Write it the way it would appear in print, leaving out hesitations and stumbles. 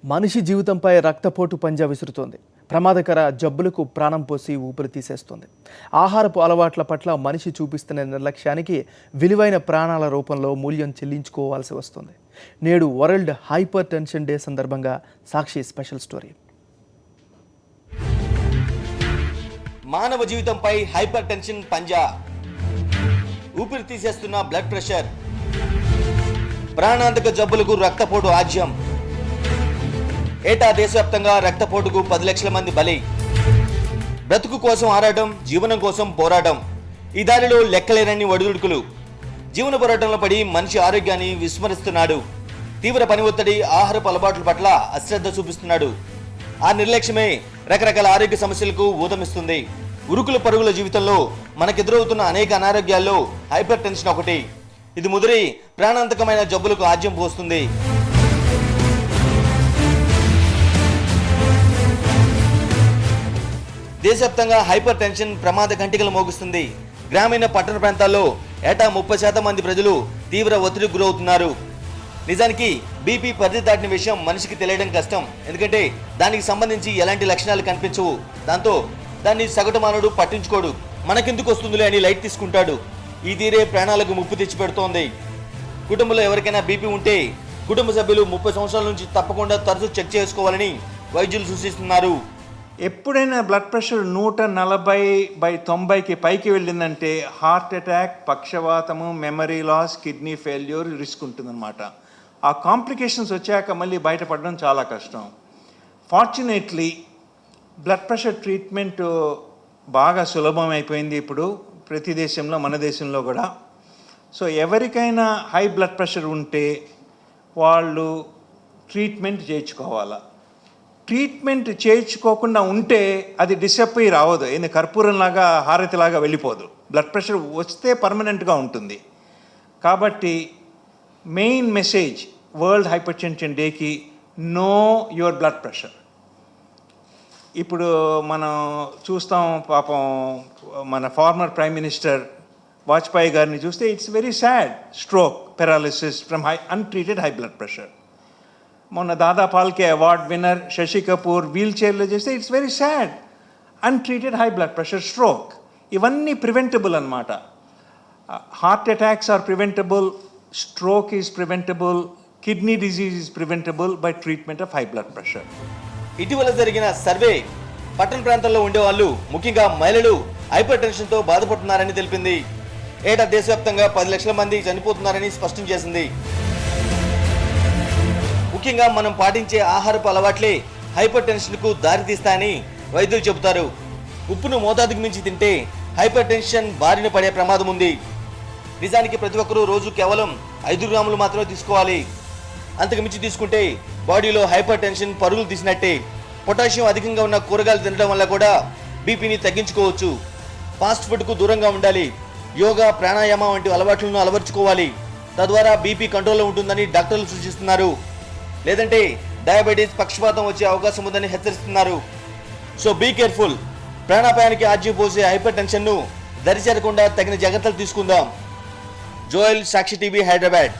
మనిషి జీవితంపై రక్తపోటు పంజా విసురుతోంది. ప్రమాదకర జబ్బులకు ప్రాణం పోసి ఊపిరి తీసేస్తుంది. ఆహారపు అలవాట్ల పట్ల మనిషి చూపిస్తున్న నిర్లక్ష్యానికి విలువైన ప్రాణాల రూపంలో మూల్యం చెల్లించుకోవాల్సి వస్తుంది. నేడు వరల్డ్ హైపర్ టెన్షన్ డే సందర్భంగా సాక్షి స్పెషల్ స్టోరీ. మానవ జీవితంపై హైపర్ టెన్షన్ పంజా, ఊపిరి తీసేస్తున్న బ్లడ్ ప్రెషర్, ప్రాణాంతక జబ్బులకు రక్తపోటు ఆజ్యం. ఏటా దేశవ్యాప్తంగా రక్తపోటుకు 10 లక్షల మంది బలి. బ్రతుకు కోసం ఆరాటం, జీవనం కోసం పోరాటం. ఈ దారిలో లెక్కలేనన్ని ఒడిదుడుకులు. జీవన పోరాటంలో పడి మనిషి ఆరోగ్యాన్ని విస్మరిస్తున్నాడు. తీవ్ర పని ఒత్తిడి, ఆహారపు అలవాట్ల పట్ల అశ్రద్ధ చూపిస్తున్నాడు. ఆ నిర్లక్ష్యమే రకరకాల ఆరోగ్య సమస్యలకు ఊతమిస్తుంది. ఉరుకుల పరుగుల జీవితంలో మనకెదురవుతున్న అనేక అనారోగ్యాల్లో హైపర్ టెన్షన్ ఒకటి. ఇది ముదిరి ప్రాణాంతకమైన జబ్బులకు ఆజ్యం పోస్తుంది. దేశవ్యాప్తంగా హైపర్ టెన్షన్ ప్రమాద గంటికలు మోగిస్తుంది. గ్రామీణ పట్టణ ప్రాంతాల్లో ఏటా 30% మంది ప్రజలు తీవ్ర ఒత్తిడికి గురవుతున్నారు. నిజానికి బీపీ పరిధి దాటిన విషయం మనిషికి తెలియడం కష్టం. ఎందుకంటే దానికి సంబంధించి ఎలాంటి లక్షణాలు కనిపించవు. దాంతో దాన్ని సగటు మానవుడు పట్టించుకోడు. మనకెందుకు వస్తుందిలే అని లైట్ తీసుకుంటాడు. ఈ తీరే ప్రాణాలకు ముప్పు తెచ్చిపెడుతోంది. కుటుంబంలో ఎవరికైనా బీపీ ఉంటే కుటుంబ సభ్యులు 30 సంవత్సరాల నుంచి తప్పకుండా తరచూ చెక్ చేసుకోవాలని వైద్యులు సూచిస్తున్నారు. ఎప్పుడైనా బ్లడ్ ప్రెషర్ 140/90కి పైకి వెళ్ళిందంటే హార్ట్ అటాక్, పక్షవాతము, memory loss, kidney failure risk ఉంటుందన్నమాట. ఆ కాంప్లికేషన్స్ వచ్చాక మళ్ళీ బయటపడడం చాలా కష్టం. ఫార్చునేట్లీ బ్లడ్ ప్రెషర్ ట్రీట్మెంట్ బాగా సులభం అయిపోయింది ఇప్పుడు ప్రతి దేశంలో, మన దేశంలో కూడా. సో ఎవరికైనా హై బ్లడ్ ప్రెషర్ ఉంటే వాళ్ళు ట్రీట్మెంట్ చేయించుకోవాలా. ట్రీట్మెంట్ చేయించుకోకుండా ఉంటే అది డిసప్పీర్ అవ్వదు. ఏంది కర్పూరంలాగా, హారతిలాగా వెళ్ళిపోదు. బ్లడ్ ప్రెషర్ వస్తే పర్మనెంట్గా ఉంటుంది. కాబట్టి main message world hyper tension డేకి, నో యువర్ బ్లడ్ ప్రెషర్. ఇప్పుడు మనం చూస్తాం, పాపం మన ఫార్మర్ ప్రైమ్ మినిస్టర్ వాజ్పేయి గారిని చూస్తే it's very sad. Stroke, paralysis from untreated high blood pressure. మొన్న Dada Phalke award winner Shashi Kapoor wheel చైర్లో చేస్తే it's very sad. Untreated high blood pressure, stroke, ఇవన్నీ ప్రివెంటబుల్ అన్నమాట. Heart attacks are preventable, stroke is preventable, kidney disease is preventable by treatment of high blood pressure. ఇటీవల జరిగిన survey పట్టణ ప్రాంతాల్లో ఉండేవాళ్ళు, ముఖ్యంగా మహిళలు హైపర్ టెన్షన్తో బాధపడుతున్నారని తెలిపింది. ఏటా దేశవ్యాప్తంగా 10 లక్షల మంది చనిపోతున్నారని స్పష్టం చేసింది. ముఖ్యంగా మనం పాటించే ఆహారపు అలవాట్లే హైపర్ టెన్షన్కు దారితీస్తాయని వైద్యులు చెబుతారు. ఉప్పును మోతాదుకు మించి తింటే హైపర్ టెన్షన్ బారిన పడే ప్రమాదం ఉంది. నిజానికి ప్రతి ఒక్కరూ రోజు కేవలం 5 గ్రాములు మాత్రమే తీసుకోవాలి. అంతకు మించి తీసుకుంటే బాడీలో హైపర్ టెన్షన్ పరుగులు తీసినట్టే. పొటాషియం అధికంగా ఉన్న కూరగాయలు తినడం వల్ల కూడా బీపీని తగ్గించుకోవచ్చు. ఫాస్ట్ ఫుడ్కు దూరంగా ఉండాలి. యోగా, ప్రాణాయామం వంటి అలవాట్లను అలవర్చుకోవాలి. తద్వారా బీపీ కంట్రోల్లో ఉంటుందని డాక్టర్లు సూచిస్తున్నారు. లేదంటే డయాబెటీస్, పక్షపాతం వచ్చే అవకాశం ఉందని హెచ్చరిస్తున్నారు. So be careful. ప్రాణాపాయానికి ఆజ్యం పోసే హైపర్ టెన్షన్ను దరిచేరకుండా తగిన జాగ్రత్తలు తీసుకుందాం. జోయల్, సాక్షి టీవీ, హైదరాబాద్.